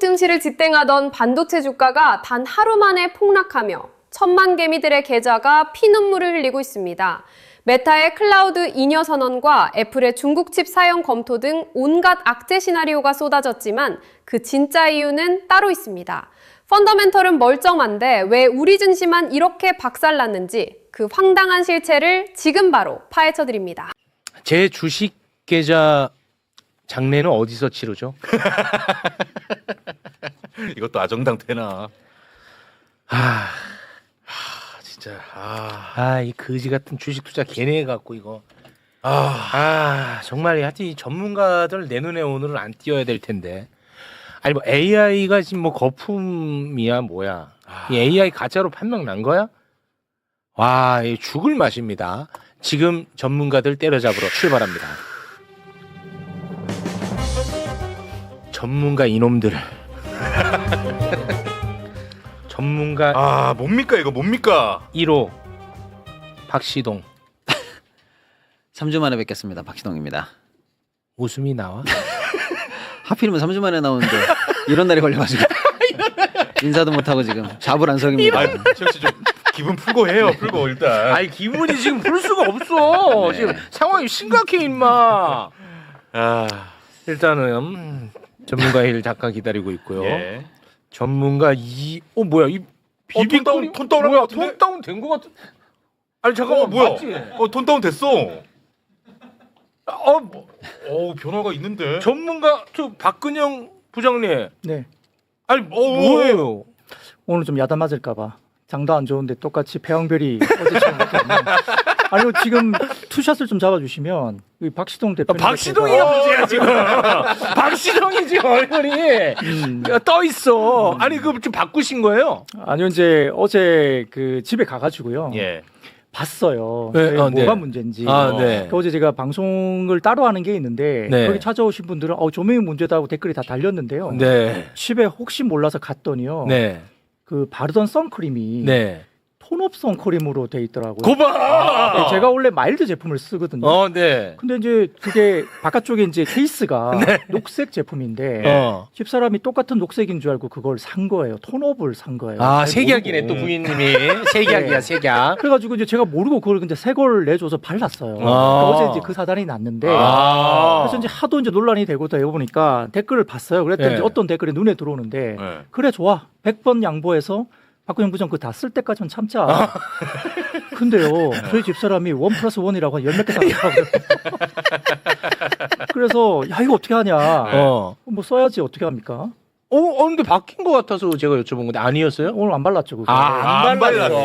증시를 지탱하던 반도체 주가가 단 하루 만에 폭락하며 천만 개미들의 계좌가 피눈물을 흘리고 있습니다. 메타의 클라우드 잉여 선언과 애플의 중국 칩 사용 검토 등 온갖 악재 시나리오가 쏟아졌지만 그 진짜 이유는 따로 있습니다. 펀더멘털은 멀쩡한데 왜 우리 증시만 이렇게 박살났는지 그 황당한 실체를 지금 바로 파헤쳐드립니다. 제 주식 계좌 장례는 어디서 치르죠? 이것도 아정당 되나? 진짜. 이 거지 같은 주식 투자 걔네 해갖고 이거. 정말 하여튼 이 전문가들 내 눈에 오늘은 안 띄어야 될 텐데. 아니 뭐 AI가 지금 뭐 거품이야 뭐야? 이 AI 가짜로 판명 난 거야? 와, 이 죽을 맛입니다. 지금 전문가들 때려잡으러 출발합니다. 전문가 이놈들. 전문가 뭡니까 이거 뭡니까? 1호 박시동. 3주 만에 뵙겠습니다. 박시동입니다. 웃음이 나와? 하필이면 3주 만에 나오는데 이런 날이 걸려가지고 인사도 못하고 지금 자불안석입니다. 혹시 좀 기분 풀고 해요. 풀고 일단. 아니 기분이 지금 풀 수가 없어. 네. 지금 상황이 심각해 임마. 일단은 전문가 일 잠깐 기다리고 있고요. 예. 전문가 뭐야 이 비비콘 톤 다운 뭐야? 것 같은데? 톤 다운 된 거 같은. 아니 잠깐만 뭐야? 맞지? 톤 다운 됐어. 변화가 있는데. 전문가 박근영 부장님. 네. 아니 뭐예요? 오늘 좀 야단 맞을까봐 장도 안 좋은데 똑같이 배영별이 어제처럼 이렇게 하면. 아니요 지금 투샷을 좀 잡아주시면 이 박시동 대표. 박시동이가 문제야 지금. 박시동이 지금 얼굴이 떠 있어. 아니 그거 좀 바꾸신 거예요? 아니요 이제 어제 그 집에 가가지고요. 예. 봤어요. 네, 뭐가 네. 문제인지. 네. 어제 제가 방송을 따로 하는 게 있는데 네. 거기 찾아오신 분들은 조명이 문제다고 댓글이 다 달렸는데요. 네. 집에 혹시 몰라서 갔더니요. 네. 그 바르던 선크림이 네. 톤업 선크림으로 돼 있더라고요. 고봐. 네, 제가 원래 마일드 제품을 쓰거든요. 네. 근데 이제 그게 바깥쪽에 이제 케이스가 녹색 제품인데 집사람이 똑같은 녹색인 줄 알고 그걸 산 거예요. 톤업을 산 거예요. 색약이네 또 부인님이. 색약이야 네. 색약. 그래가지고 이제 제가 모르고 그걸 근데 새 걸 내줘서 발랐어요. 그러니까 어제 이제 그 사단이 났는데 그래서 이제 하도 이제 논란이 되고 되고 보니까 댓글을 봤어요. 그랬더니 이제 어떤 댓글이 눈에 들어오는데 그래 좋아 100번 양보해서 박근영 부장 그거 다 쓸 때까지는 참자. 근데요, 저희 집사람이 1+1이라고 한 10몇 개 사더라고요. 그래서, 야, 이거 어떻게 하냐. 뭐 써야지 어떻게 합니까? 근데 바뀐 것 같아서 제가 여쭤본 건데 아니었어요? 오늘 안 발랐죠, 그거. 안 발랐어.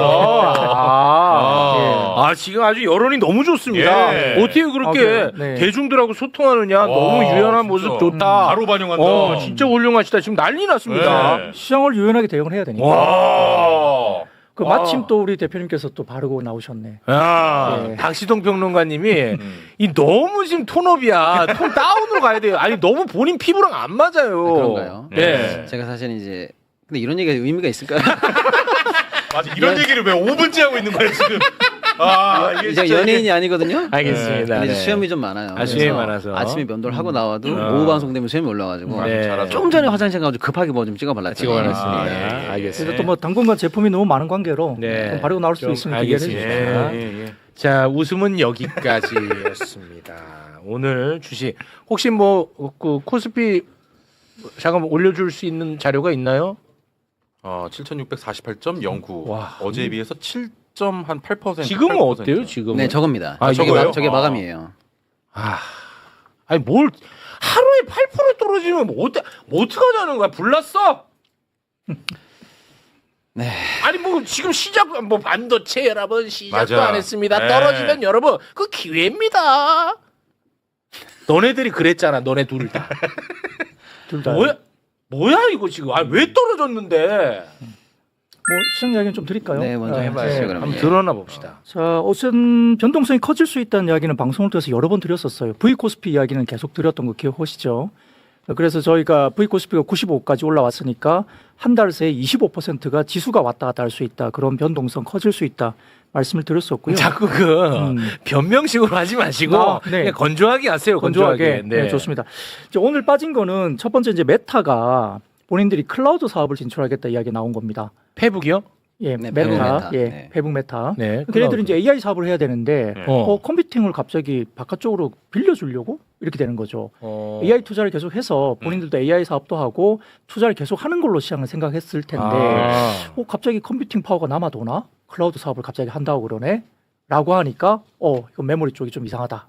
지금 아주 여론이 너무 좋습니다. 예. 어떻게 그렇게 네. 대중들하고 소통하느냐 너무 유연한 모습 좋다. 바로 반영한다. 진짜 훌륭하시다. 지금 난리 났습니다. 네. 시장을 유연하게 대응을 해야 되니까. 와. 그 마침 또 우리 대표님께서 또 바르고 나오셨네. 네. 박시동 평론가님이 이 너무 지금 톤업이야. 톤 다운으로 가야 돼요. 아니 너무 본인 피부랑 안 맞아요. 그런가요? 네. 제가 사실 이제 근데 이런 얘기가 의미가 있을까요? 맞아. 이런 얘기를 왜 5분째 하고 있는 거야 지금? 이게 제가 진짜 연예인이 아니거든요. 알겠습니다. 근데 이제 네. 수염이 좀 많아요. 수염이 그래서 많아서. 아침에 면도를 하고 나와도 오후 방송 되면 수염이 올라가지고 네. 좀 전에 화장실 가가지고 급하게 뭐 좀 찍어 발랐죠. 찍어 발랐습니다. 그래서 알겠습니다. 또 뭐 당분간 제품이 너무 많은 관계로 네. 좀 바르고 나올 수도 좀 있으니까 이해해 알겠습니다. 주시죠. 자, 웃음은 여기까지였습니다. 오늘 주식 혹시 뭐 그 코스피 잠깐만 올려줄 수 있는 자료가 있나요? 7,648.09. 와. 어제에 비해서 7.8%. 지금은 어때요? 지금은? 네, 저겁니다. 저거예요? 저게 마감이에요. 아니 뭘 하루에 8% 떨어지면 뭐 어떡하자는 거야? 불났어? 네. 아니 뭐 지금 시작 뭐 반도체 여러분 시작도 맞아. 안 했습니다. 네. 떨어지면 여러분 그 기회입니다. 너네들이 그랬잖아. 너네 둘 다. 둘 다. 뭐야 이거 지금? 왜 떨어졌는데? 뭐 시장 이야기는 좀 드릴까요? 네, 먼저 해봐야죠. 그러면. 한번 드러나 봅시다. 자, 어쨌든 변동성이 커질 수 있다는 이야기는 방송을 통해서 여러 번 드렸었어요. V코스피 이야기는 계속 드렸던 거 기억하시죠? 그래서 저희가 V코스피가 95까지 올라왔으니까 한 달 새에 25%가 지수가 왔다 갔다 할 수 있다. 그런 변동성 커질 수 있다. 말씀을 드렸었고요. 자꾸 변명식으로 하지 마시고 네. 그냥 건조하게 하세요. 건조하게. 네, 좋습니다. 이제 오늘 빠진 거는 첫 번째 이제 메타가 본인들이 클라우드 사업을 진출하겠다 이야기 나온 겁니다. 페북이요? 예, 네, 메타, 페북 메타. 예, 네. 페북 메타. 네. 걔네들은 이제 AI 사업을 해야 되는데 어. 컴퓨팅을 갑자기 바깥쪽으로 빌려주려고 이렇게 되는 거죠. AI 투자를 계속해서 본인들도 AI 사업도 하고 투자를 계속하는 걸로 시장을 생각했을 텐데 갑자기 컴퓨팅 파워가 남아도나? 클라우드 사업을 갑자기 한다고 그러네? 라고 하니까 이건 메모리 쪽이 좀 이상하다.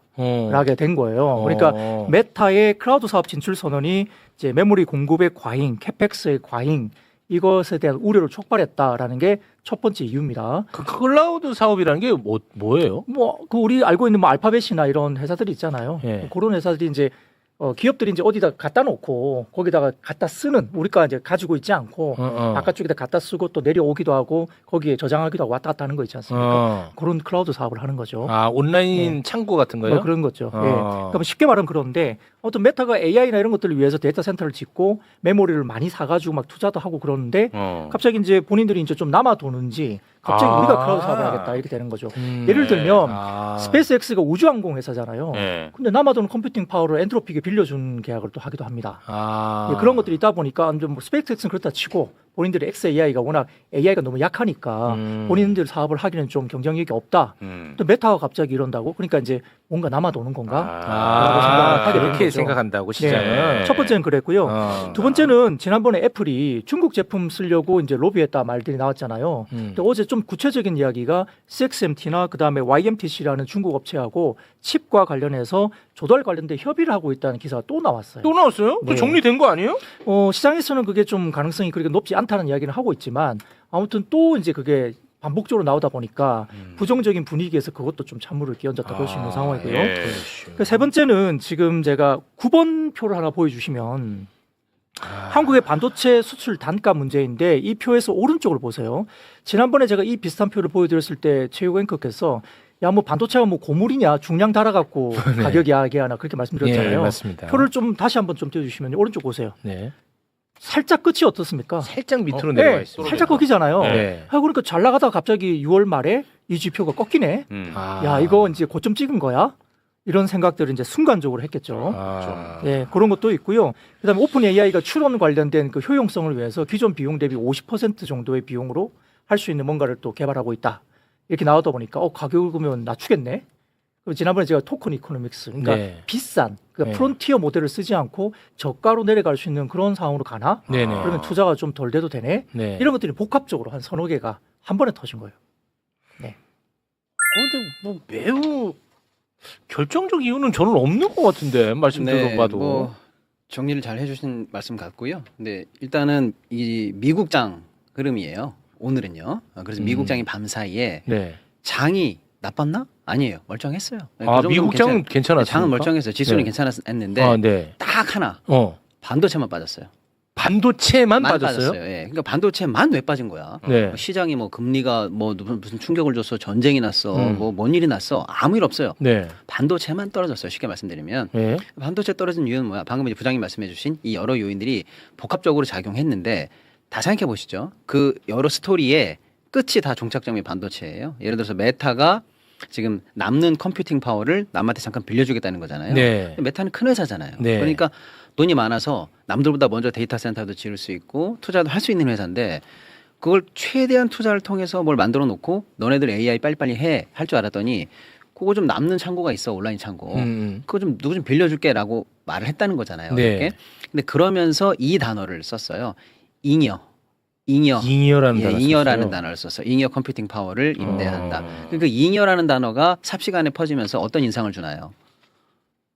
라게 된 거예요. 그러니까 메타의 클라우드 사업 진출 선언이 이제 메모리 공급의 과잉, 캐펙스의 과잉 이것에 대한 우려를 촉발했다라는 게 첫 번째 이유입니다. 그 클라우드 사업이라는 게 뭐예요? 그 우리 알고 있는 알파벳이나 이런 회사들이 있잖아요. 예. 그런 회사들이 이제 기업들이 이제 어디다 갖다 놓고 거기다가 갖다 쓰는 우리가 이제 가지고 있지 않고 바깥쪽에다 갖다 쓰고 또 내려오기도 하고 거기에 저장하기도 하고 왔다 갔다 하는 거 있지 않습니까? 그런 클라우드 사업을 하는 거죠. 온라인 창고 같은 거요? 그런 거죠. 예. 그러니까 쉽게 말하면 그런데 어떤 메타가 AI나 이런 것들을 위해서 데이터 센터를 짓고 메모리를 많이 사가지고 막 투자도 하고 그러는데 갑자기 이제 본인들이 이제 좀 남아도는지 갑자기 우리가 클라우드 사업을 하겠다 이렇게 되는 거죠. 예를 들면 스페이스X가 우주항공 회사잖아요. 근데 남아도는 컴퓨팅 파워를 엔트로피게 빌려준 계약을 또 하기도 합니다. 예, 그런 것들이 있다 보니까 뭐 스페이스X는 그렇다 치고 본인들의 XAI가 워낙 AI가 너무 약하니까 본인들 사업을 하기는 좀 경쟁력이 없다. 또 메타가 갑자기 이런다고 그러니까 이제 뭔가 남아도는 건가? 라고 생각하게 되는 그렇게 거죠. 생각한다고 시장은. 네. 첫 번째는 그랬고요. 두 번째는 지난번에 애플이 중국 제품 쓰려고 이제 로비했다 말들이 나왔잖아요. 근데 어제 좀 구체적인 이야기가 CXMT나 그다음에 YMTC라는 중국 업체하고 칩과 관련해서 조달 관련된 협의를 하고 있다는 기사가 또 나왔어요. 또 나왔어요? 네. 그 정리된 거 아니에요? 시장에서는 그게 좀 가능성이 그렇게 높지 않다는 이야기를 하고 있지만 아무튼 또 이제 그게 반복적으로 나오다 보니까 부정적인 분위기에서 그것도 좀 찬물을 끼얹었다 볼 수 있는 상황이고요. 그 세 번째는 지금 제가 9번 표를 하나 보여주시면 한국의 반도체 수출 단가 문제인데 이 표에서 오른쪽을 보세요. 지난번에 제가 이 비슷한 표를 보여드렸을 때 최욱 앵커께서 야 뭐 반도체가 뭐 고물이냐 중량 달아갖고 가격 이야기하나 그렇게 말씀드렸잖아요. 네, 맞습니다. 표를 좀 다시 한번 좀 띄워주시면 오른쪽 보세요. 네. 살짝 끝이 어떻습니까? 살짝 밑으로 내려와 네, 있어요. 살짝 꺾이잖아요. 네. 그러니까 잘 나가다가 갑자기 6월 말에 이 지표가 꺾이네. 야 이거 이제 고점 찍은 거야? 이런 생각들을 이제 순간적으로 했겠죠. 예, 그런 것도 있고요. 그다음에 오픈 AI가 출원 관련된 그 효용성을 위해서 기존 비용 대비 50% 정도의 비용으로 할 수 있는 뭔가를 또 개발하고 있다. 이렇게 나오다 보니까 가격을 그러면 낮추겠네. 그리고 지난번에 제가 토큰 이코노믹스, 그러니까 네. 비싼 그러니까 네. 프론티어 모델을 쓰지 않고 저가로 내려갈 수 있는 그런 상황으로 가나? 네네. 그러면 투자가 좀 덜 돼도 되네. 네. 이런 것들이 복합적으로 한 서너 개가 한 번에 터진 거예요. 근데 뭐 매우 결정적 이유는 저는 없는 것 같은데 말씀 들어봐도. 뭐 정리를 잘 해주신 말씀 같고요. 근데 일단은 이 미국장 흐름이에요. 오늘은요. 그래서 미국장이 밤 사이에 네. 장이 나빴나? 아니에요. 멀쩡했어요. 네, 아 그 정도는 미국장은 괜찮았어요. 장은 멀쩡했어요. 지수는 네. 괜찮았는데 네. 딱 하나 반도체만 빠졌어요. 반도체만 빠졌어요? 예. 그러니까 반도체만 왜 빠진 거야? 네. 시장이 뭐 금리가 뭐 무슨 충격을 줬어, 전쟁이 났어, 뭐 뭔 일이 났어, 아무 일 없어요. 네. 반도체만 떨어졌어요. 쉽게 말씀드리면 네. 반도체 떨어진 이유는 뭐야? 방금 이제 부장님 말씀해주신 이 여러 요인들이 복합적으로 작용했는데 다 생각해 보시죠. 그 여러 스토리의 끝이 다 종착점이 반도체예요. 예를 들어서 메타가 지금 남는 컴퓨팅 파워를 남한테 잠깐 빌려주겠다는 거잖아요. 네. 메타는 큰 회사잖아요. 네. 그러니까 돈이 많아서 남들보다 먼저 데이터 센터도 지을 수 있고 투자도 할 수 있는 회사인데 그걸 최대한 투자를 통해서 뭘 만들어 놓고 너네들 AI 빨리빨리 해 할 줄 알았더니 그거 좀 남는 창고가 있어 온라인 창고 그거 좀 누구 좀 빌려줄게라고 말을 했다는 거잖아요. 네. 이렇게. 근데 그러면서 이 단어를 썼어요. 잉여라는 단어. 단어를 썼어요. 잉여 컴퓨팅 파워를 임대한다. 그러니까 잉여라는 단어가 삽시간에 퍼지면서 어떤 인상을 주나요?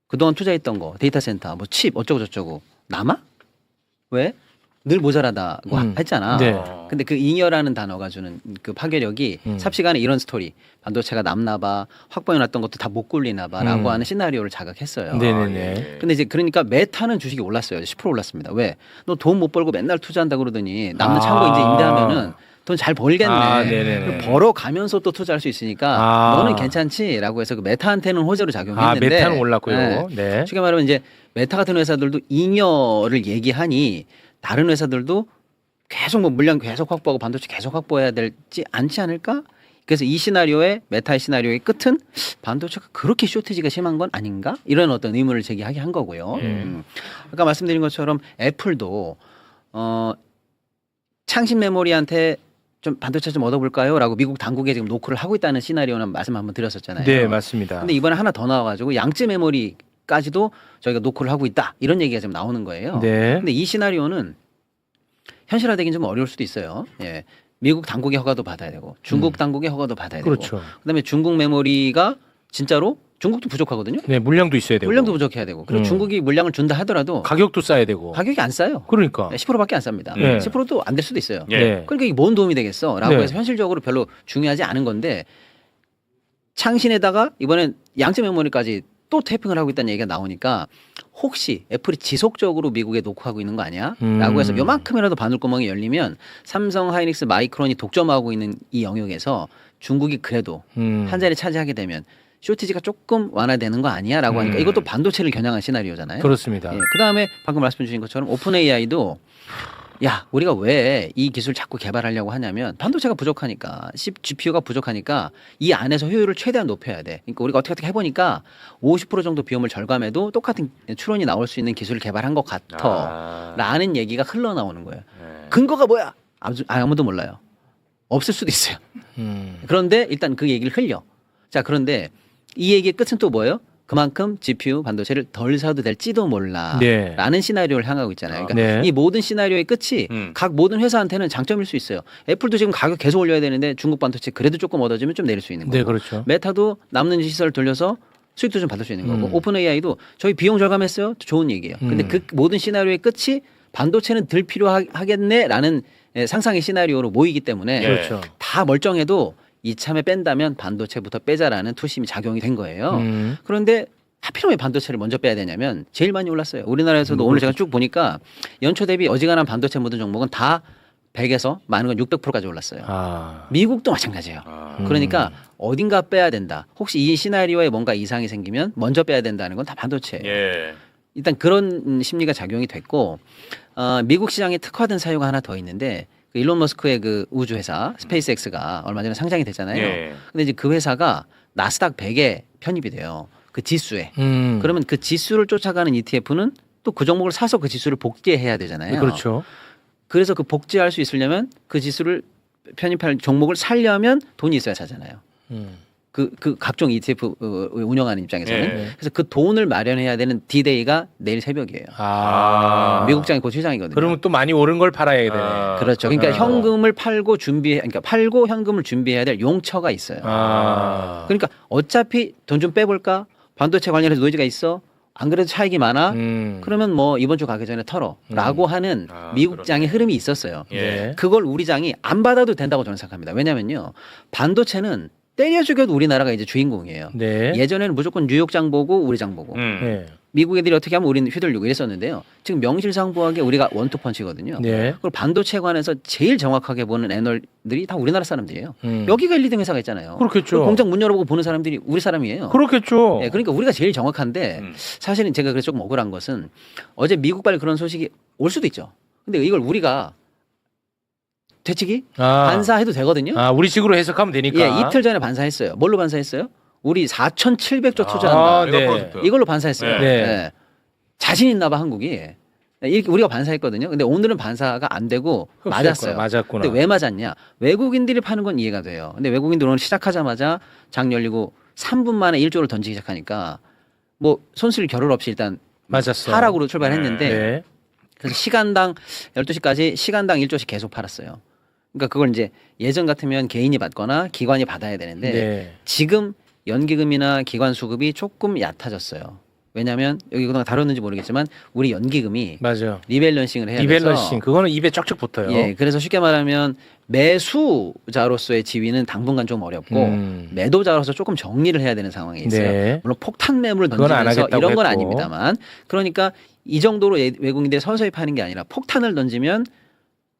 그동안 투자했던 거 데이터 센터 뭐 칩 어쩌고 저쩌고 남아? 왜? 늘 모자라다고 했잖아. 네. 근데 그 잉여라는 단어가 주는 그 파괴력이 삽시간에 이런 스토리 반도체가 남나봐 확보해놨던 것도 다 못 굴리나봐라고 하는 시나리오를 자극했어요. 네네네. 근데 이제 그러니까 메타는 주식이 올랐어요. 10% 올랐습니다. 왜? 너 돈 못 벌고 맨날 투자한다 그러더니 남는 창고 이제 임대하면은 돈 잘 벌겠네. 네네네. 벌어가면서 또 투자할 수 있으니까 너는 괜찮지라고 해서 그 메타한테는 호재로 작용했는데 메타는 올랐고요. 네. 네. 쉽게 말하면 이제 메타 같은 회사들도 잉여를 얘기하니 다른 회사들도 계속 뭐 물량 계속 확보하고 반도체 계속 확보해야 되지 않지 않을까? 그래서 이 시나리오의 메타의 시나리오의 끝은 반도체가 그렇게 쇼티지가 심한 건 아닌가? 이런 어떤 의문을 제기하게 한 거고요. 아까 말씀드린 것처럼 애플도 뭐 5년 창신 메모리한테 좀 반도체 좀 얻어볼까요?라고 미국 당국에 지금 노크를 하고 있다는 시나리오는 말씀 한번 드렸었잖아요. 네, 맞습니다. 근데 이번에 하나 더 나와가지고 양쯔 메모리까지도 저희가 노크를 하고 있다 이런 얘기가 지금 나오는 거예요. 네. 근데 이 시나리오는 현실화되긴 좀 어려울 수도 있어요. 예. 미국 당국의 허가도 받아야 되고 중국 당국의 허가도 받아야 되고 그렇죠. 그다음에 중국 메모리가 진짜로 중국도 부족하거든요. 네, 물량도 있어야 되고. 물량도 부족해야 되고 그리고 중국이 물량을 준다 하더라도 가격도 싸야 되고. 가격이 안 싸요. 그러니까. 10%밖에 안 쌉니다. 네. 10%도 안 될 수도 있어요. 예. 네. 그러니까 이게 뭔 도움이 되겠어라고 네. 해서 현실적으로 별로 중요하지 않은 건데 창신에다가 이번엔 양쯔 메모리까지 또 태핑을 하고 있다는 얘기가 나오니까 혹시 애플이 지속적으로 미국에 노크하고 있는 거 아니야? 라고 해서 요만큼이라도 바늘구멍이 열리면 삼성, 하이닉스, 마이크론이 독점하고 있는 이 영역에서 중국이 그래도 한 자리 차지하게 되면 쇼티지가 조금 완화되는 거 아니야? 라고 하니까 이것도 반도체를 겨냥한 시나리오잖아요. 그렇습니다. 예, 그다음에 방금 말씀 주신 것처럼 오픈 AI도 야 우리가 왜 이 기술 자꾸 개발하려고 하냐면 반도체가 부족하니까 GPU가 부족하니까 이 안에서 효율을 최대한 높여야 돼. 그러니까 우리가 어떻게 해보니까 50% 정도 비용을 절감해도 똑같은 추론이 나올 수 있는 기술을 개발한 것 같아 라는 얘기가 흘러나오는 거예요. 근거가 뭐야? 아무도 몰라요. 없을 수도 있어요. 그런데 일단 그 얘기를 흘려. 자 그런데 이 얘기의 끝은 또 뭐예요? 그만큼 GPU 반도체를 덜 사도 될지도 몰라 네. 라는 시나리오를 향하고 있잖아요. 그러니까 네. 이 모든 시나리오의 끝이 각 모든 회사한테는 장점일 수 있어요. 애플도 지금 가격 계속 올려야 되는데 중국 반도체 그래도 조금 얻어주면 좀 내릴 수 있는 거고 네, 그렇죠. 메타도 남는 시설 돌려서 수익도 좀 받을 수 있는 거고 오픈 AI도 저희 비용 절감했어요. 좋은 얘기예요. 근데 그 모든 시나리오의 끝이 반도체는 덜 필요하겠네라는 상상의 시나리오로 모이기 때문에 그렇죠. 다 멀쩡해도 이참에 뺀다면 반도체부터 빼자라는 투심이 작용이 된 거예요. 그런데 하필이면 반도체를 먼저 빼야 되냐면 제일 많이 올랐어요. 우리나라에서도 오늘 제가 쭉 보니까 연초 대비 어지간한 반도체 모든 종목은 다 100에서 많은 건 600%까지 올랐어요. 미국도 마찬가지예요. 그러니까 어딘가 빼야 된다. 혹시 이 시나리오에 뭔가 이상이 생기면 먼저 빼야 된다는 건 다 반도체예요. 예. 일단 그런 심리가 작용이 됐고 미국 시장에 특화된 사유가 하나 더 있는데 그 일론 머스크의 그 우주 회사 스페이스X가 얼마 전에 상장이 됐잖아요. 예. 근데 이제 그 회사가 나스닥 100에 편입이 돼요. 그 지수에. 그러면 그 지수를 쫓아가는 ETF는 또 그 종목을 사서 그 지수를 복제해야 되잖아요. 그렇죠. 그래서 그 복제할 수 있으려면 그 지수를 편입할 종목을 살려면 돈이 있어야 사잖아요. 그 각종 ETF 운영하는 입장에서는. 예. 그래서 그 돈을 마련해야 되는 D-Day가 내일 새벽이에요. 미국장이 곧 시장이거든요. 그러면 또 많이 오른 걸 팔아야 되네. 그렇죠. 그러니까 현금을 팔고 그러니까 팔고 현금을 준비해야 될 용처가 있어요. 그러니까 어차피 돈 좀 빼볼까? 반도체 관련해서 노이즈가 있어. 안 그래도 차익이 많아? 그러면 뭐 이번 주 가기 전에 털어라고 하는 미국 장의 흐름이 있었어요. 예. 그걸 우리 장이 안 받아도 된다고 저는 생각합니다. 왜냐면요. 반도체는 때려 죽여도 우리나라가 이제 주인공이에요. 네. 예전에는 무조건 뉴욕 장 보고 우리 장 보고 네. 미국 애들이 어떻게 하면 우리는 휘둘리고 이랬었는데요. 지금 명실상부하게 우리가 원투펀치거든요. 네. 그리고 반도체에 관해서 제일 정확하게 보는 애널들이 다 우리나라 사람들이에요. 여기가 1, 2등 회사가 있잖아요. 그렇겠죠. 그리고 공장 문 열어보고 보는 사람들이 우리 사람이에요. 그렇겠죠. 예, 그러니까 우리가 제일 정확한데 사실은 제가 그래서 조금 억울한 것은 어제 미국 발 그런 소식이 올 수도 있죠. 근데 이걸 우리가 되치기 반사해도 되거든요. 우리식으로 해석하면 되니까. 예, 이틀 전에 반사했어요. 뭘로 반사했어요? 우리 4,700조 투자한다. 네. 이걸로 반사했어요. 네. 예. 자신 있나 봐 한국이. 이렇게 우리가 반사했거든요. 근데 오늘은 반사가 안 되고 맞았어요. 맞았구나. 근데 왜 맞았냐? 외국인들이 파는 건 이해가 돼요. 근데 외국인들 오늘 시작하자마자 장 열리고 3분 만에 1조를 던지기 시작하니까 뭐 손실 결혼 없이 일단 맞았어. 하락으로 출발했는데 네. 그래서 시간당 12시까지 시간당 1조씩 계속 팔았어요. 그러니까 그걸 이제 예전 같으면 개인이 받거나 기관이 받아야 되는데 네. 지금 연기금이나 기관 수급이 조금 얕아졌어요. 왜냐하면 여기 그동안 다뤘는지 모르겠지만 우리 연기금이 맞아요. 리밸런싱을 해야 돼서 리밸런싱 그거는 입에 쩍쩍 붙어요. 예, 그래서 쉽게 말하면 매수자로서의 지위는 당분간 좀 어렵고 매도자로서 조금 정리를 해야 되는 상황에 있어요. 네. 물론 폭탄 매물을 그건 안 던지면서 하겠다고 이런 건 했고. 아닙니다만 그러니까 이 정도로 외국인들이 서서히 파는 게 아니라 폭탄을 던지면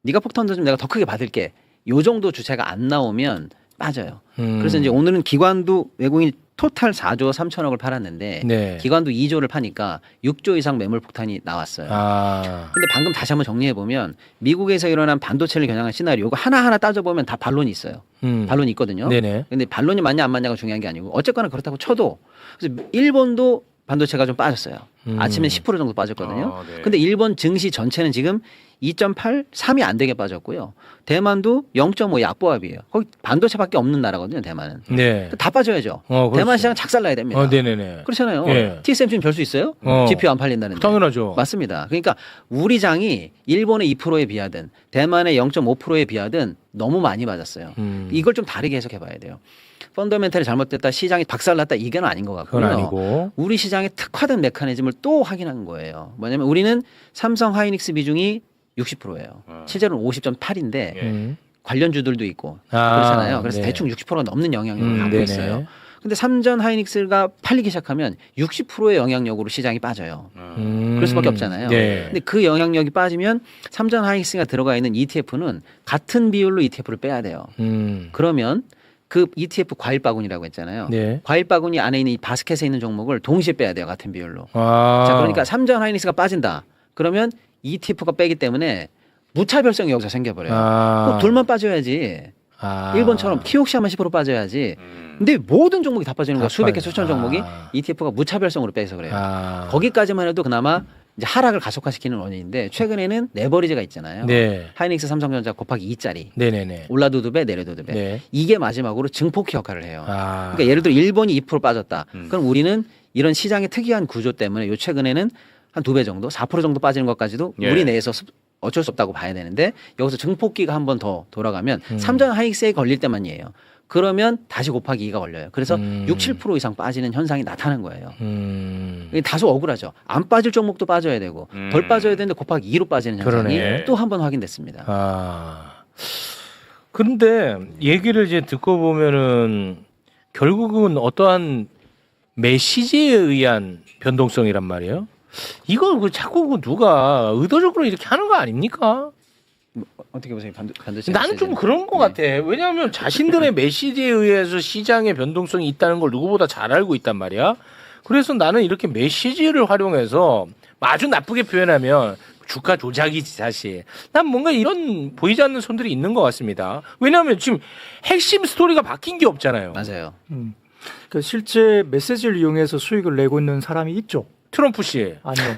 네가 폭탄 던지면 내가 더 크게 받을게. 요 정도 주체가 안 나오면 빠져요. 그래서 이제 오늘은 기관도 외국인이 토탈 4조 3천억을 팔았는데 네. 기관도 2조를 파니까 6조 이상 매물 폭탄이 나왔어요. 근데 방금 다시 한번 정리해 보면 미국에서 일어난 반도체를 겨냥한 시나리오 이거 하나하나 따져보면 다 반론이 있어요. 반론이 있거든요. 네네. 근데 반론이 맞냐 안 맞냐가 중요한 게 아니고 어쨌거나 그렇다고 쳐도 그래서 일본도 반도체가 좀 빠졌어요. 아침에 10% 정도 빠졌거든요. 아, 네. 근데 일본 증시 전체는 지금 2.8, 3이 안 되게 빠졌고요. 대만도 0.5 약보합이에요. 거기 반도체밖에 없는 나라거든요, 대만은. 네. 다 빠져야죠. 그렇죠. 대만 시장 작살나야 됩니다. 네네네. 그렇잖아요. 예. TSMC는 별 수 있어요? GPU 안 팔린다는데. 당연하죠. 맞습니다. 그러니까 우리 장이 일본의 2%에 비하든 대만의 0.5%에 비하든 너무 많이 맞았어요. 이걸 좀 다르게 해석해봐야 돼요. 펀더멘탈이 잘못됐다, 시장이 박살났다, 이건 아닌 것 같고요. 그건 아니고. 우리 시장에 특화된 메커니즘을 또 확인한 거예요. 뭐냐면 우리는 삼성 하이닉스 비중이 60%예요. 실제로는 50.8인데 관련주들도 있고 그렇잖아요. 그래서 네. 대충 60%가 넘는 영향력을 갖고 네네. 있어요. 근데 삼전 하이닉스가 팔리기 시작하면 60%의 영향력으로 시장이 빠져요. 그럴 수밖에 없잖아요. 네. 근데 그 영향력이 빠지면 삼전 하이닉스가 들어가 있는 ETF는 같은 비율로 ETF를 빼야 돼요. 그러면 그 ETF 과일 바구니라고 했잖아요. 네. 과일 바구니 안에 있는 이 바스켓에 있는 종목을 동시에 빼야 돼요. 같은 비율로. 아. 자, 그러니까 삼전 하이닉스가 빠진다. 그러면 ETF가 빼기 때문에 무차별성이 여기서 생겨버려요. 꼭 둘만 빠져야지. 일본처럼 키옥시아만 10% 빠져야지. 근데 모든 종목이 다 빠지는 거야. 수백 개, 수천 종목이 ETF가 무차별성으로 빼서 그래요. 거기까지만 해도 그나마 이제 하락을 가속화시키는 원인인데 최근에는 레버리지가 있잖아요. 네. 하이닉스 삼성전자 곱하기 2짜리. 네네네. 올라도 2배, 내려도 2배. 네. 이게 마지막으로 증폭기 역할을 해요. 그러니까 예를 들어 일본이 2% 빠졌다. 그럼 우리는 이런 시장의 특이한 구조 때문에 요 최근에는 한 2배 정도, 4% 정도 빠지는 것까지도 예. 우리 내에서 어쩔 수 없다고 봐야 되는데 여기서 증폭기가 한 번 더 돌아가면 삼전 하이닉스에 걸릴 때만이에요. 그러면 다시 곱하기 2가 걸려요. 그래서 6, 7% 이상 빠지는 현상이 나타나는 거예요. 이게 다소 억울하죠. 안 빠질 종목도 빠져야 되고 덜 빠져야 되는데 곱하기 2로 빠지는 현상이 그러네. 또 한 번 확인됐습니다. 그런데 얘기를 이제 듣고 보면은 결국은 어떠한 메시지에 의한 변동성이란 말이에요. 이걸 자꾸 누가 의도적으로 이렇게 하는 거 아닙니까? 어떻게 보세요? 반도체 나는 좀 메시지는? 그런 것 같아. 왜냐하면 자신들의 메시지에 의해서 시장의 변동성이 있다는 걸 누구보다 잘 알고 있단 말이야. 그래서 나는 이렇게 메시지를 활용해서 아주 나쁘게 표현하면 주가 조작이지 사실. 난 뭔가 이런 보이지 않는 손들이 있는 것 같습니다. 왜냐하면 지금 핵심 스토리가 바뀐 게 없잖아요. 맞아요. 그 실제 메시지를 이용해서 수익을 내고 있는 사람이 있죠. 트럼프 씨. 아니요.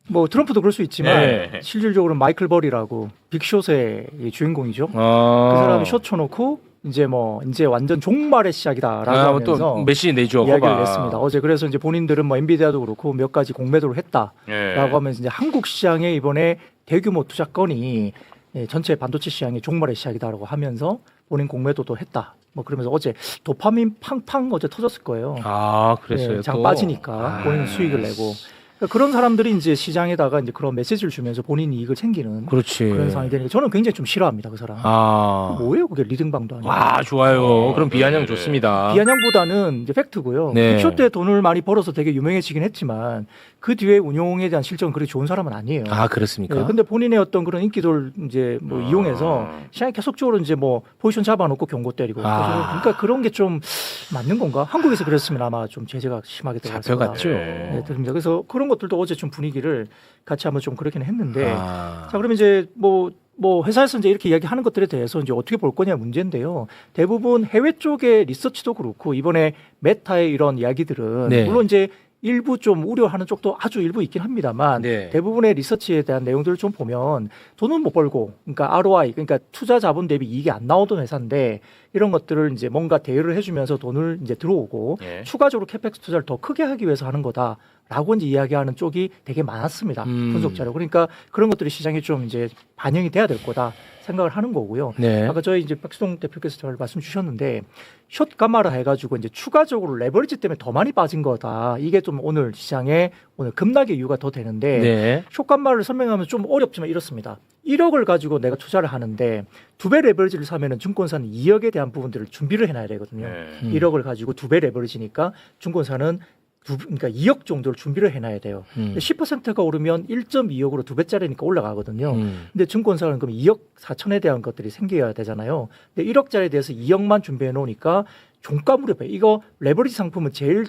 뭐 트럼프도 그럴 수 있지만 네. 실질적으로 마이클 버리라고 빅숏의 이 주인공이죠. 그 사람이 숏 쳐놓고 이제 완전 종말의 시작이다라고 하면서 또 메시지 내죠. 이야기를 거봐. 냈습니다. 어제 그래서 이제 본인들은 뭐 엔비디아도 그렇고 몇 가지 공매도를 했다라고 예. 하면서 이제 한국 시장에 이번에 대규모 투자 건이 전체 반도체 시장의 종말의 시작이다라고 하면서 본인 공매도도 했다. 뭐 그러면서 어제 도파민 팡팡 어제 터졌을 거예요. 그랬어요. 장 또. 빠지니까 본인 수익을 내고 그러니까 그런 사람들이 이제 시장에다가 이제 그런 메시지를 주면서 본인 이익을 챙기는 그렇지. 그런 상황이 되니까 저는 굉장히 좀 싫어합니다 그 사람. 뭐예요 그게 리딩방도 아니고. 와 좋아요. 그럼 비아냥 좋습니다. 비아냥보다는 이제 팩트고요. 네. 빅쇼 때 돈을 많이 벌어서 되게 유명해지긴 했지만 그 뒤에 운용에 대한 실적은 그렇게 좋은 사람은 아니에요. 그렇습니까? 네, 근데 본인의 어떤 그런 인기도를 이제 뭐 이용해서 시장에 계속적으로 이제 뭐 포지션 잡아놓고 경고 때리고 그러니까 그런 게 좀 맞는 건가? 한국에서 그랬으면 아마 좀 제재가 심하게 들어갔을 잡혀갔죠. 네, 들립니다. 그래서 그런 것들도 어제 좀 분위기를 같이 한번 좀 그렇긴 했는데 자 그러면 이제 뭐 회사에서 이제 이렇게 이야기하는 것들에 대해서 이제 어떻게 볼 거냐 문제인데요. 대부분 해외 쪽의 리서치도 그렇고 이번에 메타의 이런 이야기들은 네. 물론 이제 일부 좀 우려하는 쪽도 아주 일부 있긴 합니다만 네. 대부분의 리서치에 대한 내용들을 좀 보면 돈은 못 벌고 그러니까 ROI 그러니까 투자 자본 대비 이익이 안 나오던 회사인데 이런 것들을 이제 뭔가 대여를 해주면서 돈을 이제 들어오고 예. 추가적으로 캐펙스 투자를 더 크게 하기 위해서 하는 거다라고 이제 이야기하는 쪽이 되게 많았습니다. 분석 자료. 그러니까 그런 것들이 시장에 좀 이제 반영이 돼야 될 거다 생각을 하는 거고요. 네. 아까 저희 이제 박수동 대표께서 잘 말씀 주셨는데 숏 가마를 해가지고 이제 추가적으로 레버리지 때문에 더 많이 빠진 거다. 이게 좀 오늘 시장에 오늘 급락의 이유가 더 되는데 네. 숏 가마를 설명하면 좀 어렵지만 이렇습니다. 1억을 가지고 내가 투자를 하는데 2배 레버리지를 사면은 증권사는 2억에 대한 부분들을 준비를 해놔야 되거든요. 예. 1억을 가지고 2배 레버리지니까 증권사는 그러니까 2억 정도를 준비를 해놔야 돼요. 10%가 오르면 1.2억으로 2배짜리니까 올라가거든요. 근데 증권사는 그럼 2억 4천에 대한 것들이 생겨야 되잖아요. 근데 1억짜리에 대해서 2억만 준비해 놓으니까 종가 무렵에 이거 레버리지 상품은 제일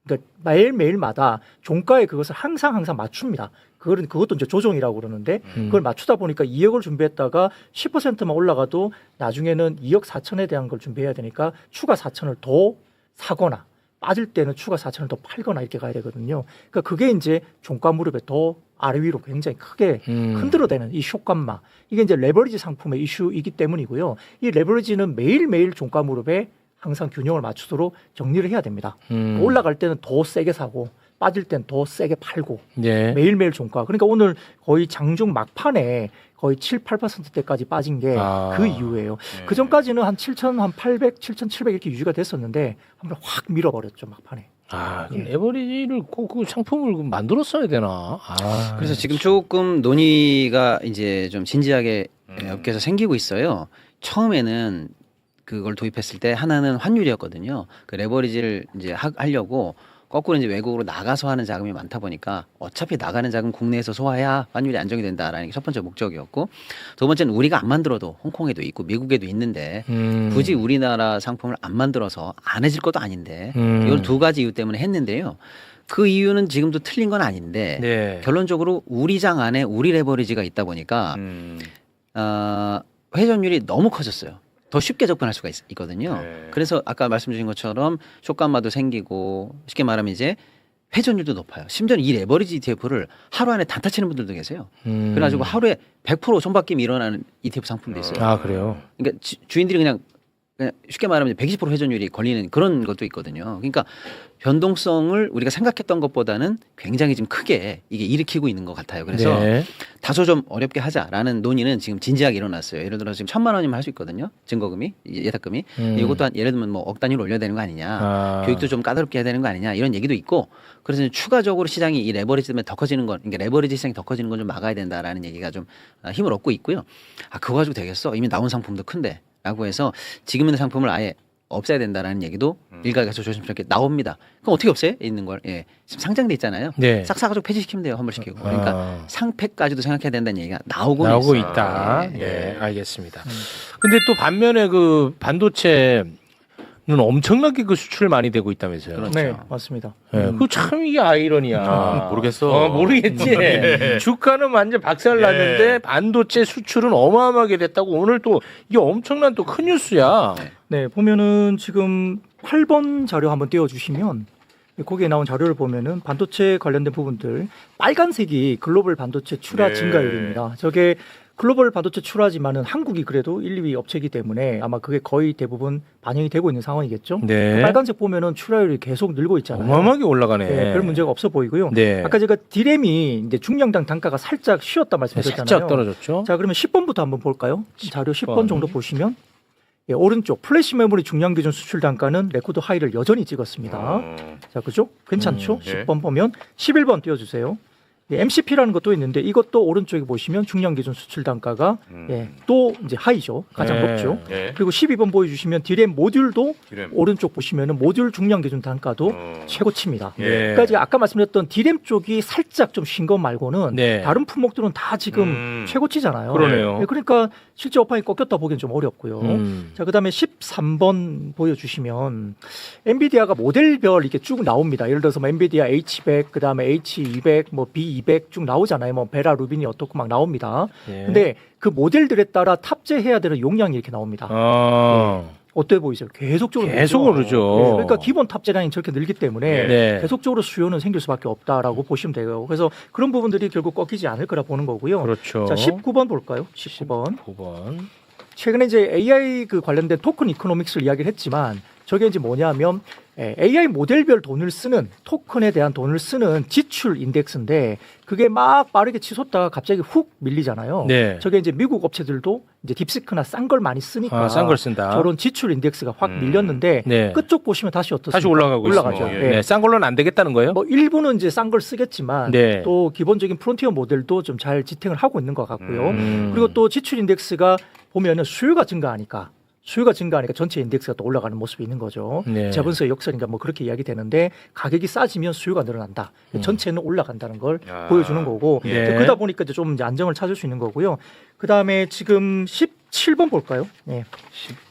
그러니까 매일매일마다 종가에 그것을 항상 맞춥니다. 그것도 이제 조정이라고 그러는데 그걸 맞추다 보니까 2억을 준비했다가 10%만 올라가도 나중에는 2억 4천에 대한 걸 준비해야 되니까 추가 4천을 더 사거나 빠질 때는 추가 4천을 더 팔거나 이렇게 가야 되거든요. 그러니까 그게 이제 종가 무릎에 더 아래 위로 굉장히 크게 흔들어대는 이 쇼감마. 이게 이제 레버리지 상품의 이슈이기 때문이고요. 이 레버리지는 매일매일 종가 무릎에 항상 균형을 맞추도록 정리를 해야 됩니다. 올라갈 때는 더 세게 사고 빠질 땐 더 세게 팔고 네. 매일매일 종가. 그러니까 오늘 거의 장중 막판에 거의 7, 8%대까지 빠진 게 그 이유예요. 그 전까지는 한 7,800, 7,700 이렇게 유지가 됐었는데 한번 확 밀어버렸죠 막판에. 레버리지를 꼭 그 상품을 만들었어야 되나? 그래서 지금 조금 논의가 이제 좀 진지하게 업계에서 생기고 있어요. 처음에는 그걸 도입했을 때 하나는 환율이었거든요. 그 레버리지를 이제 하려고 거꾸로 이제 외국으로 나가서 하는 자금이 많다 보니까 어차피 나가는 자금 국내에서 소화해야 환율이 안정이 된다라는 게 첫 번째 목적이었고, 두 번째는 우리가 안 만들어도 홍콩에도 있고 미국에도 있는데 굳이 우리나라 상품을 안 만들어서 안 해질 것도 아닌데 이걸 두 가지 이유 때문에 했는데요. 그 이유는 지금도 틀린 건 아닌데 네. 결론적으로 우리 장 안에 우리 레버리지가 있다 보니까 회전율이 너무 커졌어요. 더 쉽게 접근할 수가 있거든요. 네. 그래서 아까 말씀 주신 것처럼 쇼감마도 생기고 쉽게 말하면 이제 회전율도 높아요. 심지어는 이 레버리지 ETF를 하루 안에 단타 치는 분들도 계세요. 그래가지고 하루에 100% 손바뀜이 일어나는 ETF 상품도 있어요. 아, 그래요? 그러니까 주인들이 그냥 쉽게 말하면 120% 회전율이 걸리는 그런 것도 있거든요. 그러니까 변동성을 우리가 생각했던 것보다는 굉장히 좀 크게 이게 일으키고 있는 것 같아요. 그래서 네. 다소 좀 어렵게 하자라는 논의는 지금 진지하게 일어났어요. 예를 들어 지금 1,000만 원이면 할 수 있거든요. 증거금이, 예탁금이. 이것도 한 예를 들면 뭐 억 단위로 올려야 되는 거 아니냐. 교육도 좀 까다롭게 해야 되는 거 아니냐. 이런 얘기도 있고. 그래서 추가적으로 시장이 이 레버리지 때문에 더 커지는 건, 그러니까 레버리지 시장이 더 커지는 건 좀 막아야 된다라는 얘기가 좀 힘을 얻고 있고요. 그거 가지고 되겠어. 이미 나온 상품도 큰데. 라고 해서 지금 있는 상품을 아예 없애야 된다라는 얘기도 일각에서 조심스럽게 나옵니다. 그럼 어떻게 없애? 있는 걸. 예. 지금 상장돼 있잖아요. 네. 싹 사가지고 폐지시키면 돼요. 환불시키고. 그러니까 상폐까지도 생각해야 된다는 얘기가 나오고 있어요. 있다. 예. 네, 알겠습니다. 근데 또 반면에 그 반도체는 엄청나게 그 수출 많이 되고 있다면서요. 그렇죠. 네, 맞습니다. 그 참 이게 아이러니야. 모르겠어. 모르겠지. 주가는 완전 박살 났는데 반도체 수출은 어마어마하게 됐다고 오늘 또 이게 엄청난 또 큰 뉴스야. 네, 보면은 지금 8번 자료 한번 띄워주시면 거기에 나온 자료를 보면은 반도체 관련된 부분들 빨간색이 글로벌 반도체 출하 네. 증가율입니다. 저게 글로벌 반도체 출하지만은 한국이 그래도 1, 2위 업체이기 때문에 아마 그게 거의 대부분 반영이 되고 있는 상황이겠죠. 네. 빨간색 보면은 출하율이 계속 늘고 있잖아요. 어마어마하게 올라가네. 네, 별 문제가 없어 보이고요. 네. 아까 제가 디램이 이제 중량당 단가가 살짝 쉬었다 말씀드렸잖아요. 살짝 떨어졌죠. 자, 그러면 10번부터 한번 볼까요? 자료 10번 10번 정도 보시면 예, 오른쪽 플래시 메모리 중량 기준 수출 단가는 레코드 하이를 여전히 찍었습니다. 자, 그죠? 괜찮죠? 네. 10번 보면 11번 띄워주세요. 예, MCP라는 것도 있는데 이것도 오른쪽에 보시면 중량 기준 수출 단가가 예, 또 이제 하이죠. 가장 네. 높죠. 네. 그리고 12번 보여주시면 디램 모듈도 디램. 오른쪽 보시면은 모듈 중량 기준 단가도 최고치입니다. 예. 그러니까 이제 아까 말씀드렸던 디램 쪽이 살짝 좀 쉰 것 말고는 네. 다른 품목들은 다 지금 최고치잖아요. 그러네요. 예, 그러니까 실제 업황이 꺾였다 보기엔 좀 어렵고요. 자, 그다음에 13번 보여주시면 엔비디아가 모델별 이렇게 쭉 나옵니다. 예를 들어서 뭐 엔비디아 H100, 그다음에 H200, 뭐 B200 쭉 나오잖아요. 뭐 베라 루빈이 어떻고 막 나옵니다. 예. 근데 그 모델들에 따라 탑재해야 되는 용량이 이렇게 나옵니다. 어때 보이세요? 계속적으로 계속 늘죠. 오르죠. 네, 그러니까 기본 탑재량이 저렇게 늘기 때문에 네. 계속적으로 수요는 생길 수밖에 없다라고 보시면 돼요. 그래서 그런 부분들이 결국 꺾이지 않을 거라 보는 거고요. 그렇죠. 자, 19번 볼까요? 19번. 9번. 최근에 이제 AI 그 관련된 토큰 이코노믹스를 이야기를 했지만 저게 이제 뭐냐면 AI 모델별 돈을 쓰는 토큰에 대한 돈을 쓰는 지출 인덱스인데 그게 막 빠르게 치솟다가 갑자기 훅 밀리잖아요. 네. 저게 이제 미국 업체들도 이제 딥시크나 싼 걸 많이 쓰니까 싼 걸 쓴다. 저런 지출 인덱스가 확 밀렸는데 네. 끝쪽 보시면 다시 어떻습니까? 다시 올라가고 올라가죠. 있습니다. 예. 네. 싼 걸로는 안 되겠다는 거예요? 뭐 일부는 이제 싼 걸 쓰겠지만 네. 또 기본적인 프론티어 모델도 좀 잘 지탱을 하고 있는 것 같고요. 그리고 또 지출 인덱스가 보면은 수요가 증가하니까 전체 인덱스가 또 올라가는 모습이 있는 거죠. 네. 재본서의 역설인가 뭐 그렇게 이야기되는데 가격이 싸지면 수요가 늘어난다. 전체는 올라간다는 걸 보여주는 거고 예. 이제 그러다 보니까 이제 좀 이제 안정을 찾을 수 있는 거고요. 그 다음에 지금 17번 볼까요? 네.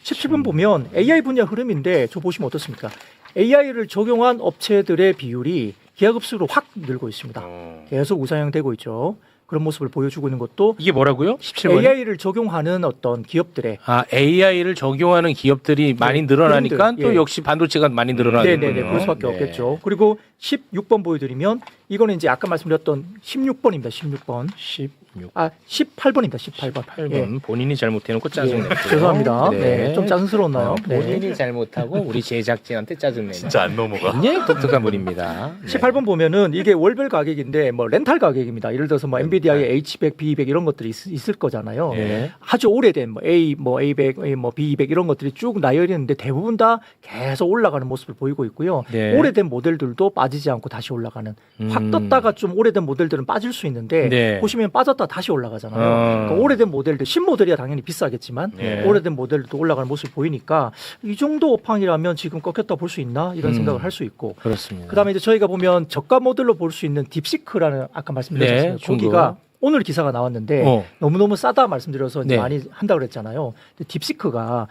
17번 보면 AI 분야 흐름인데 저 보시면 어떻습니까? AI를 적용한 업체들의 비율이 기하급수로 확 늘고 있습니다. 계속 우상향되고 있죠. 그런 모습을 보여주고 있는 것도 이게 뭐라고요? 17번. AI를 적용하는 어떤 기업들의 AI를 적용하는 기업들이 많이 늘어나니까 브랜드, 또 예. 역시 반도체가 많이 늘어나겠군요. 네네네 그럴 수밖에 네. 없겠죠. 그리고 16번 보여드리면 이거는 이제 아까 말씀드렸던 16번입니다. 16번. 16. 18번입니다. 18번. 8번 본인이 잘못해놓고 짜증 냈고. 죄송합니다. 네. 좀 짜증스러웠나요? 본인이 잘못하고 우리 제작진한테 짜증내는. 진짜 안 넘어가. 굉장히 독특한 분입니다. 네. 18번 보면은 이게 월별 가격인데 뭐 렌탈 가격입니다. 예를 들어서 뭐 엔비디아의 H100, B200 이런 것들이 있을 거잖아요. 네. 아주 오래된 뭐 A100, 뭐 B200 이런 것들이 쭉 나열이 있는데 대부분 다 계속 올라가는 모습을 보이고 있고요. 네. 오래된 모델들도 빠지지 않고 다시 올라가는. 확 떴다가 좀 오래된 모델들은 빠질 수 있는데 네. 보시면 빠졌다 다시 올라가잖아요. 그러니까 오래된 모델들 신모델이야 당연히 비싸겠지만 네. 오래된 모델도 올라가는 모습을 보이니까 이 정도 업황이라면 지금 꺾였다 볼 수 있나 이런 생각을 할 수 있고 그렇습니다. 그다음에 이제 저희가 보면 저가 모델로 볼 수 있는 딥시크라는 아까 말씀드렸잖아요. 네, 거기가 오늘 기사가 나왔는데 너무너무 싸다 말씀드려서 이제 네. 많이 한다고 그랬잖아요. 근데 딥시크가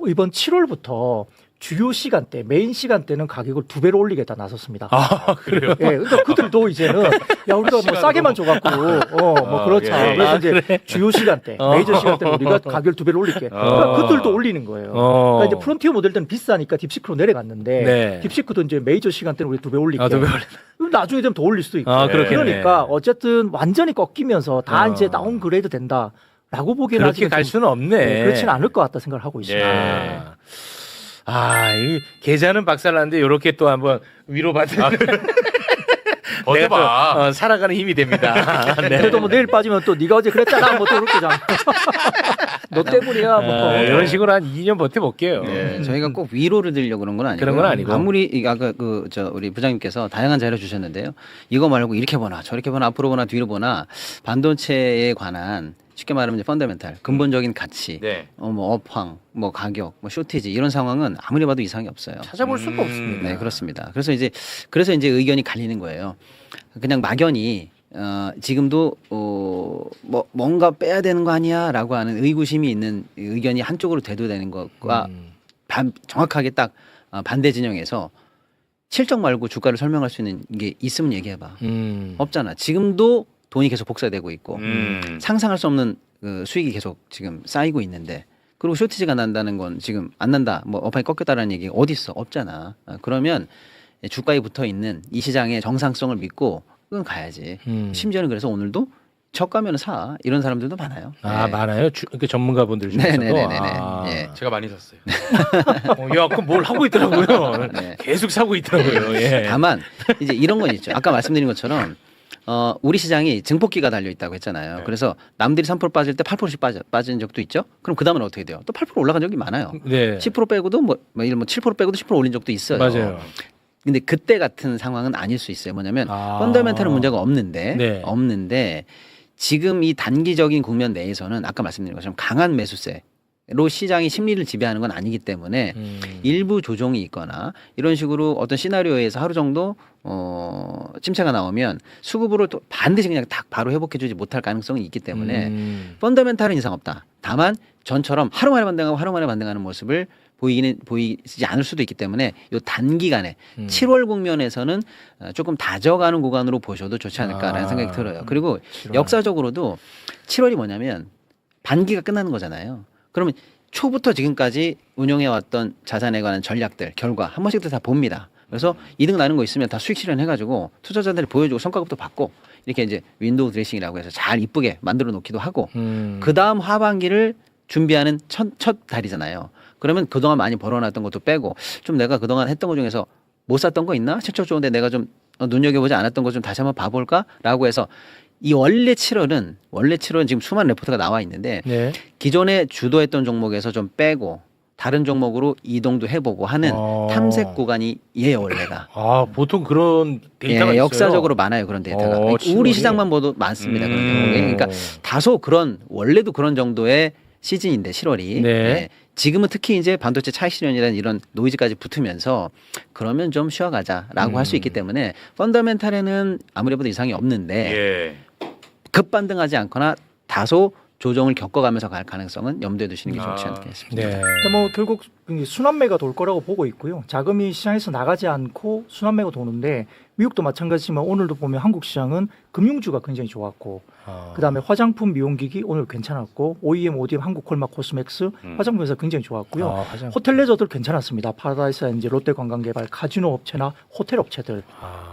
이번 7월부터 주요 시간대, 메인 시간대는 가격을 2배로 올리겠다 나섰습니다. 그래요? 예, 그러니까 그들도 이제는 야 우리가 뭐 싸게만 줘갖고 뭐 그렇자. 예. 그래서 이제 주요 시간대, 메이저 시간대는 우리가 가격을 2배로 올릴게. 그러니까 그들도 올리는 거예요. 그러니까 이제 프론티어 모델들은 비싸니까 딥시크로 내려갔는데 네. 딥시크도 이제 메이저 시간대는 우리 2배 올릴게. 2배 그럼 나중에 되면 더 올릴 수도 있고. 그렇겠네. 그러니까 어쨌든 완전히 꺾이면서 다 이제 다운그레이드 된다라고 보기에는 그렇게 아직은 갈 좀, 수는 없네. 그렇지는 않을 것 같다 생각을 하고 있습니다. 이 계좌는 박살났는데 이렇게 또 한번 위로받는 내가 버텨봐. 또, 살아가는 힘이 됩니다. 네. 그래도 뭐 내일 빠지면 또 네가 어제 그랬잖아 뭐 또 이렇게 잖아. 너 때문이야 뭐. 이런 식으로 한 2년 버텨볼게요. 저희가 꼭 위로를 드리려고 그런 건 아니고 그런 건 아니고. 아무리 아까 우리 부장님께서 다양한 자료 주셨는데요. 이거 말고 이렇게 보나 저렇게 보나 앞으로 보나 뒤로 보나 반도체에 관한 쉽게 말하면 이제 펀더멘탈 근본적인 가치, 네. 뭐 업황, 뭐 가격, 뭐 쇼티지 이런 상황은 아무리 봐도 이상이 없어요. 찾아볼 수가 없습니다. 네, 그렇습니다. 그래서 이제 의견이 갈리는 거예요. 그냥 막연히 지금도 뭐 뭔가 빼야 되는 거 아니야라고 하는 의구심이 있는 의견이 한쪽으로 대두되는 것과 정확하게 딱 반대 진영에서 실적 말고 주가를 설명할 수 있는 게 있으면 얘기해봐. 없잖아. 지금도 돈이 계속 복사되고 있고 상상할 수 없는 그 수익이 계속 지금 쌓이고 있는데 그리고 쇼티지가 난다는 건 지금 안 난다. 뭐 업황이 꺾였다라는 얘기 어디 있어? 없잖아. 그러면 주가에 붙어 있는 이 시장의 정상성을 믿고 그건 가야지. 심지어는 그래서 오늘도 저가면 사 이런 사람들도 많아요. 많아요. 그 전문가분들 중에서도. 네네네네. 예. 제가 많이 샀어요. 그럼 뭘 하고 있더라고요. 네. 계속 사고 있더라고요. 예. 다만 이제 이런 건 있죠. 아까 말씀드린 것처럼 우리 시장이 증폭기가 달려 있다고 했잖아요. 네. 그래서 남들이 3% 빠질 때 8%씩 빠진 적도 있죠. 그럼 그 다음은 어떻게 돼요? 또 8% 올라간 적이 많아요. 네. 10% 빼고도 뭐 7% 빼고도 10% 올린 적도 있어요. 맞아요. 근데 그때 같은 상황은 아닐 수 있어요. 뭐냐면 펀더멘탈은 문제가 없는데 네. 지금 이 단기적인 국면 내에서는 아까 말씀드린 것처럼 강한 매수세로 시장이 심리를 지배하는 건 아니기 때문에 일부 조정이 있거나 이런 식으로 어떤 시나리오에서 하루 정도 침체가 나오면 수급으로 또 반드시 그냥 딱 바로 회복해주지 못할 가능성이 있기 때문에 펀더멘탈은 이상 없다. 다만 전처럼 하루 만에 반등하고 하루 만에 반등하는 모습을 보이지 않을 수도 있기 때문에 요 단기간에 7월 국면에서는 조금 다져가는 구간으로 보셔도 좋지 않을까라는 생각이 들어요. 그리고 7월. 역사적으로도 7월이 뭐냐면 반기가 끝나는 거잖아요. 그러면 초부터 지금까지 운용해왔던 자산에 관한 전략들 결과 한 번씩 다 봅니다. 그래서 이득 나는 거 있으면 다 수익 실현해가지고 투자자들이 보여주고 성과급도 받고 이렇게 이제 윈도우 드레싱이라고 해서 잘 이쁘게 만들어 놓기도 하고 그 다음 하반기를 준비하는 첫 달이잖아요. 그러면 그동안 많이 벌어놨던 것도 빼고 좀 내가 그동안 했던 것 중에서 못 샀던 거 있나? 실적 좋은데 내가 좀 눈여겨보지 않았던 거 좀 다시 한번 봐볼까라고 해서 이 원래 7월은 지금 수많은 레포트가 나와 있는데 네. 기존에 주도했던 종목에서 좀 빼고 다른 종목으로 이동도 해보고 하는 탐색 구간이에요 원래가. 보통 그런 데이터가 예, 있어요. 역사적으로 많아요 그런 데이터가. 그러니까 7월이? 우리 시장만 봐도 많습니다 그런 경우에. 그러니까 다소 원래도 그런 정도의 시즌인데 7월이. 네. 예, 지금은 특히 이제 반도체 차익 실현이라는 이런 노이즈까지 붙으면서 그러면 좀 쉬어가자라고 할 수 있기 때문에 펀더멘탈에는 아무리 봐도 이상이 없는데 예. 급반등하지 않거나 다소 조정을 겪어가면서 갈 가능성은 염두에 두시는 게 좋지 않겠습니다. 네. 근데 뭐 결국 순환매가 돌 거라고 보고 있고요. 자금이 시장에서 나가지 않고 순환매가 도는데 미국도 마찬가지지만 오늘도 보면 한국 시장은 금융주가 굉장히 좋았고 그다음에 화장품 미용기기 오늘 괜찮았고 OEM, ODM, 한국콜마, 코스맥스 화장품 회사 굉장히 좋았고요. 호텔 레저들 괜찮았습니다. 파라다이스 엔지, 롯데관광개발, 카지노 업체나 호텔 업체들,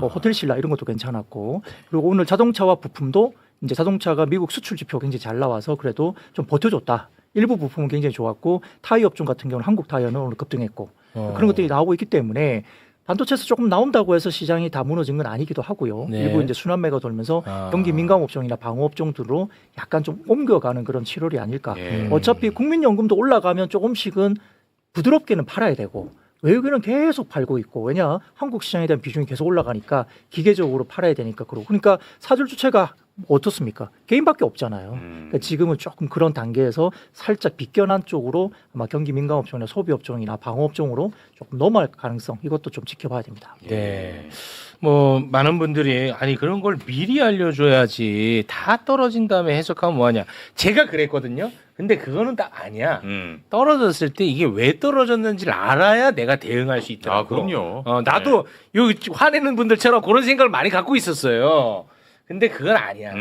뭐 호텔신라 이런 것도 괜찮았고 그리고 오늘 자동차와 부품도 이제 자동차가 미국 수출 지표 굉장히 잘 나와서 그래도 좀 버텨줬다. 일부 부품은 굉장히 좋았고 타이어 업종 같은 경우는 한국 타이어는 오늘 급등했고 그런 것들이 나오고 있기 때문에 반도체에서 조금 나온다고 해서 시장이 다 무너진 건 아니기도 하고요. 네. 일부 이제 순환매가 돌면서 경기 민감 업종이나 방어 업종들로 약간 좀 옮겨가는 그런 7월이 아닐까. 어차피 국민연금도 올라가면 조금씩은 부드럽게는 팔아야 되고 외국에는 계속 팔고 있고 왜냐 한국 시장에 대한 비중이 계속 올라가니까 기계적으로 팔아야 되니까 그러고 그러니까 사줄 주체가 어떻습니까? 개인밖에 없잖아요. 그러니까 지금은 조금 그런 단계에서 살짝 비껴난 쪽으로 아마 경기 민감 업종이나 소비 업종이나 방어 업종으로 조금 넘어갈 가능성 이것도 좀 지켜봐야 됩니다. 네. 뭐 많은 분들이 아니 그런 걸 미리 알려줘야지 다 떨어진 다음에 해석하면 뭐하냐. 제가 그랬거든요. 근데 그거는 딱 아니야. 떨어졌을 때 이게 왜 떨어졌는지를 알아야 내가 대응할 수 있더라고. 아, 그럼요. 나도 여기 화내는 분들처럼 그런 생각을 많이 갖고 있었어요. 근데 그건 아니야.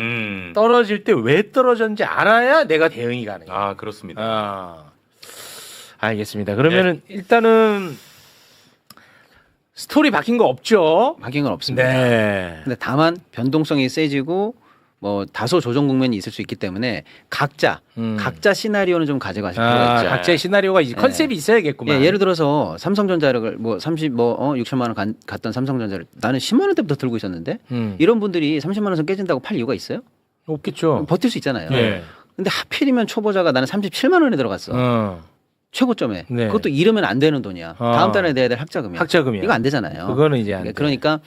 떨어질 때 왜 떨어졌는지 알아야 내가 대응이 가능해. 아, 그렇습니다. 알겠습니다. 그러면은 일단은 스토리 바뀐 거 없죠? 바뀐 건 없습니다. 네. 근데 다만 변동성이 세지고 뭐 다소 조정 국면이 있을 수 있기 때문에 각자 시나리오는 좀 가져가실 필요가 있죠. 각자의 시나리오가 컨셉이 있어야겠구만. 예를 들어서 삼성전자를 뭐 6천만 원 갔던 삼성전자를 나는 10만 원대부터 들고 있었는데 이런 분들이 30만 원선 깨진다고 팔 이유가 있어요? 없겠죠. 버틸 수 있잖아요. 네. 근데 하필이면 초보자가 나는 37만 원에 들어갔어. 최고점에. 네. 그것도 잃으면 안 되는 돈이야. 다음 달에 내야 될 학자금이야. 학자금이야. 이거 안 되잖아요. 그거는 이제 안 돼. 그러니까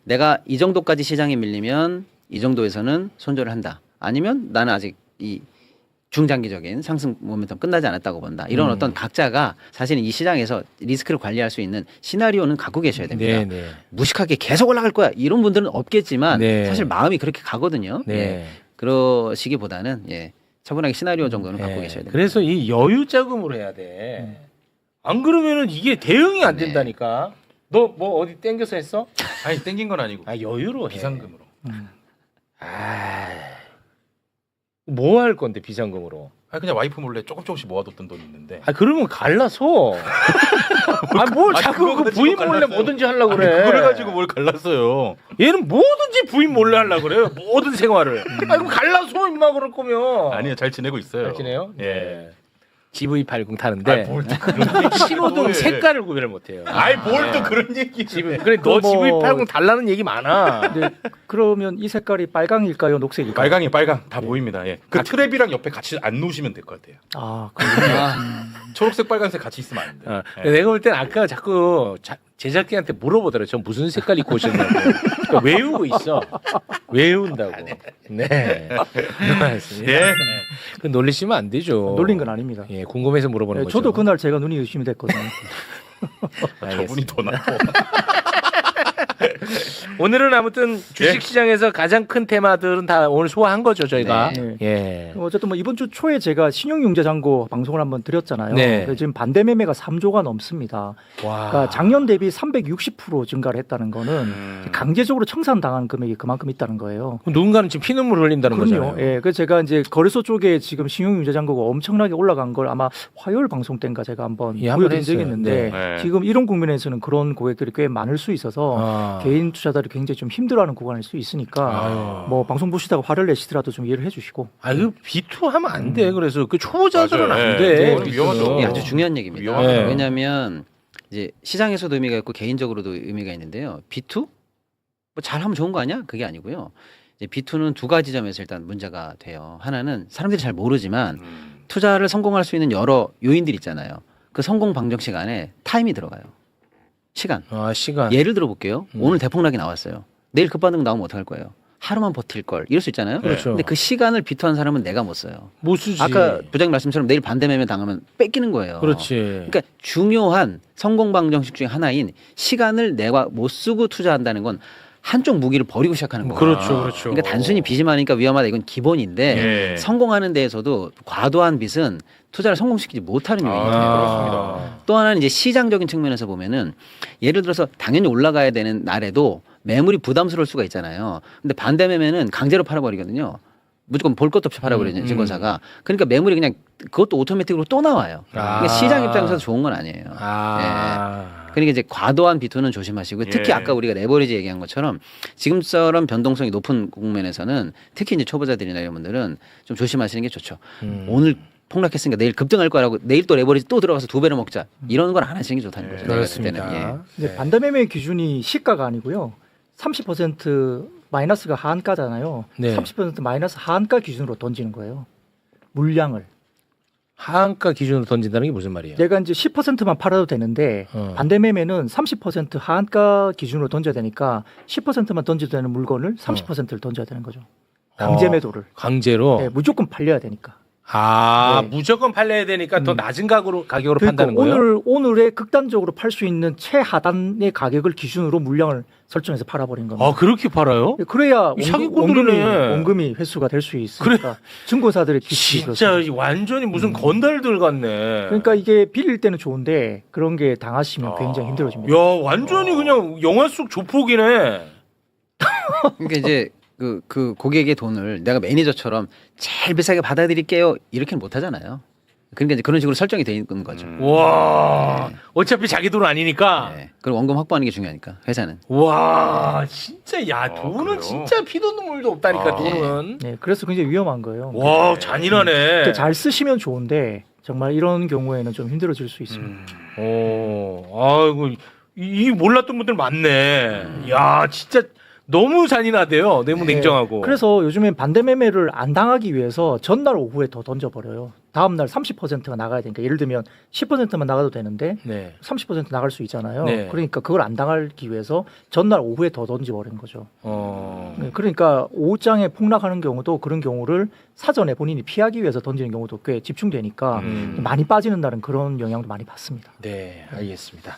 내가 이 정도까지 시장에 밀리면 이 정도에서는 손절을 한다. 아니면 나는 아직 이 중장기적인 상승 모멘텀 끝나지 않았다고 본다. 이런 어떤 각자가 사실은 이 시장에서 리스크를 관리할 수 있는 시나리오는 갖고 계셔야 됩니다. 네. 무식하게 계속 올라갈 거야. 이런 분들은 없겠지만 네. 사실 마음이 그렇게 가거든요. 네. 예. 그러시기보다는 차분하게 시나리오 정도는 갖고 계셔야 됩니다. 그래서 이 여유 자금으로 해야 돼. 안 그러면은 이게 대응이 안 된다니까. 너 뭐 어디 땡겨서 했어? 아니, 땡긴 건 아니고. 여유로 해. 비상금으로. 뭐 할 건데 비상금으로? 아니, 그냥 와이프 몰래 조금씩 모아뒀던 돈이 있는데. 그러면 갈라서. 뭘 자꾸 그거 그 가지고 부인 몰래 갈랐어요. 뭐든지 하려고 아니, 그래. 그걸 가지고 뭘 갈랐어요. 얘는 뭐든지 부인 몰래 하려고 그래요. 모든 생활을. 그럼 갈라서 임마 그럴 거면. 아니요, 잘 지내고 있어요. 잘 지내요? 예. 네. GV80 타는데 뭘또 그런 얘기 신호등 색깔을 구별을 못해요. 뭘 또 그런 얘기. 그래 너 뭐- GV80 달라는 얘기 많아. 근데 그러면 이 색깔이 빨강일까요, 녹색일까요? 빨강 다 보입니다. 예. 그 트랩이랑 옆에 같이 안 놓으시면 될 것 같아요. 초록색 빨간색 같이 있으면 안 돼. 예. 내가 볼 땐 아까 자꾸 제작진한테 물어보더라고요. 저 무슨 색깔 입고 오셨냐고. 그러니까 외우고 있어. 외운다고. 네. 알겠습니다. 예. 그 놀리시면 안 되죠. 놀린 건 아닙니다. 예, 궁금해서 물어보는 거죠. 저도 그날 제가 눈이 의심이 됐거든요. 저분이 더 나고. 오늘은 아무튼 주식 예. 시장에서 가장 큰 테마들은 다 오늘 소화한 거죠, 저희가. 네. 예. 어쨌든 뭐 이번 주 초에 제가 신용융자 잔고 방송을 한번 드렸잖아요. 네. 그래서 지금 반대 매매가 3조가 넘습니다. 와. 그러니까 작년 대비 360% 증가를 했다는 거는 강제적으로 청산당한 금액이 그만큼 있다는 거예요. 누군가는 지금 피눈물 흘린다는 그럼요. 거잖아요. 예, 그래서 제가 이제 거래소 쪽에 지금 신용융자 잔고가 엄청나게 올라간 걸 아마 화요일 방송 때인가 제가 한번 예, 한번 보여드린 적이 했어요. 있는데 네. 지금 이런 국면에서는 그런 고객들이 꽤 많을 수 있어서 개인 투자자들이 굉장히 좀 힘들어하는 구간일 수 있으니까 뭐 방송 보시다가 화를 내시더라도 좀 이해를 해주시고. 그 비투 하면 안 돼. 그래서 그 초보자들은 맞아요. 안 네. 돼. 그건 위험하죠. 이게 아주 중요한 얘기입니다. 위험하죠. 왜냐하면 이제 시장에서도 의미가 있고 개인적으로도 의미가 있는데요. B2 뭐 잘하면 좋은 거 아니야? 그게 아니고요. 이제 B2는 두 가지 점에서 일단 문제가 돼요. 하나는 사람들이 잘 모르지만 투자를 성공할 수 있는 여러 요인들이 있잖아요. 그 성공 방정 시간에 타임이 들어가요. 시간. 시간. 예를 들어 볼게요. 오늘 대폭락이 나왔어요. 내일 급반등 나오면 어떡할 거예요? 하루만 버틸 걸 이럴 수 있잖아요. 그렇죠. 근데 그 시간을 비투한 사람은 내가 못 써요. 못 쓰지. 아까 부장님 말씀처럼 내일 반대 매매 당하면 뺏기는 거예요. 그렇지. 그러니까 중요한 성공 방정식 중에 하나인 시간을 내가 못 쓰고 투자한다는 건 한쪽 무기를 버리고 시작하는 거예요. 그렇죠, 그렇죠. 그러니까 단순히 빚이 많으니까 위험하다 이건 기본인데 예. 성공하는 데에서도 과도한 빚은 투자를 성공시키지 못하는 요인이에요. 그렇습니다. 또 하나는 이제 시장적인 측면에서 보면은 예를 들어서 당연히 올라가야 되는 날에도 매물이 부담스러울 수가 있잖아요. 근데 반대 매매는 강제로 팔아버리거든요. 무조건 볼 것도 없이 팔아버리죠 증권사가. 그러니까 매물이 그냥 그것도 오토매틱으로 또 나와요. 그러니까 시장 입장에서 좋은 건 아니에요. 그러니까 이제 과도한 비투는 조심하시고 특히 예. 아까 우리가 레버리지 얘기한 것처럼 지금처럼 변동성이 높은 국면에서는 특히 이제 초보자들이나 이런 분들은 좀 조심하시는 게 좋죠. 오늘 폭락했으니까 내일 급등할 거라고 내일 또 레버리지 또 들어가서 2배로 먹자 이런 건 안 하시는 게 좋다는 거죠. 내가 봤을 때는. 그렇습니다. 근데 반대매매 기준이 시가가 아니고요. 30% 마이너스가 하한가잖아요. 네. 30% 마이너스 하한가 기준으로 던지는 거예요. 물량을. 하한가 기준으로 던진다는 게 무슨 말이에요? 내가 이제 10%만 팔아도 되는데 반대매매는 30% 하한가 기준으로 던져야 되니까 10%만 던져도 되는 물건을 30%를 던져야 되는 거죠. 강제 매도를. 강제로. 네, 무조건 팔려야 되니까. 아, 네. 무조건 팔려야 되니까 더 낮은 가격으로 그러니까 판다는 거예요? 오늘의 극단적으로 팔 수 있는 최하단의 가격을 기준으로 물량을 설정해서 팔아버린 겁니다. 아, 그렇게 팔아요? 그래야 이 사기꾼들이네. 원금이 회수가 될 수 있으니까 증권사들의 빚이 진짜 그렇습니다. 완전히 무슨 건달들 같네. 그러니까 이게 빌릴 때는 좋은데 그런 게 당하시면 굉장히 힘들어집니다. 야, 완전히 그냥 영화 속 조폭이네. 그러니까 이제 그 고객의 돈을 내가 매니저처럼 제일 비싸게 받아들일게요 이렇게는 못 하잖아요. 그러니까 이제 그런 식으로 설정이 돼 있는 거죠. 와, 어차피 자기 돈 아니니까. 네. 그리고 원금 확보하는 게 중요하니까 회사는. 와, 진짜 야 돈은 그래요? 진짜 피도 눈물도 없다니까 돈은. 네, 그래서 굉장히 위험한 거예요. 와, 잔인하네. 그러니까 잘 쓰시면 좋은데 정말 이런 경우에는 좀 힘들어질 수 있습니다. 아이고 이 몰랐던 분들 많네. 야, 진짜 너무 잔인하대요. 너무 네, 냉정하고. 그래서 요즘엔 반대매매를 안 당하기 위해서 전날 오후에 더 던져버려요. 다음날 30%가 나가야 되니까 예를 들면 10%만 나가도 되는데 네. 30% 나갈 수 있잖아요. 네. 그러니까 그걸 안 당하기 위해서 전날 오후에 더 던져버리는 거죠. 네, 그러니까 오후장에 폭락하는 경우도 그런 경우를 사전에 본인이 피하기 위해서 던지는 경우도 꽤 집중되니까 많이 빠지는 날은 그런 영향도 많이 받습니다. 네, 알겠습니다.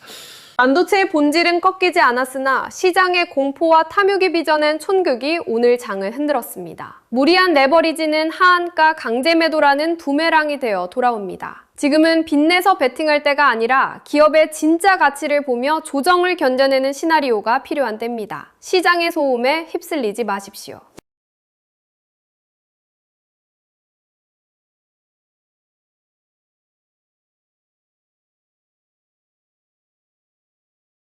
반도체의 본질은 꺾이지 않았으나 시장의 공포와 탐욕이 빚어낸 촌극이 오늘 장을 흔들었습니다. 무리한 레버리지는 하한가 강제 매도라는 부메랑이 되어 돌아옵니다. 지금은 빚내서 베팅할 때가 아니라 기업의 진짜 가치를 보며 조정을 견뎌내는 시나리오가 필요한 때입니다. 시장의 소음에 휩쓸리지 마십시오.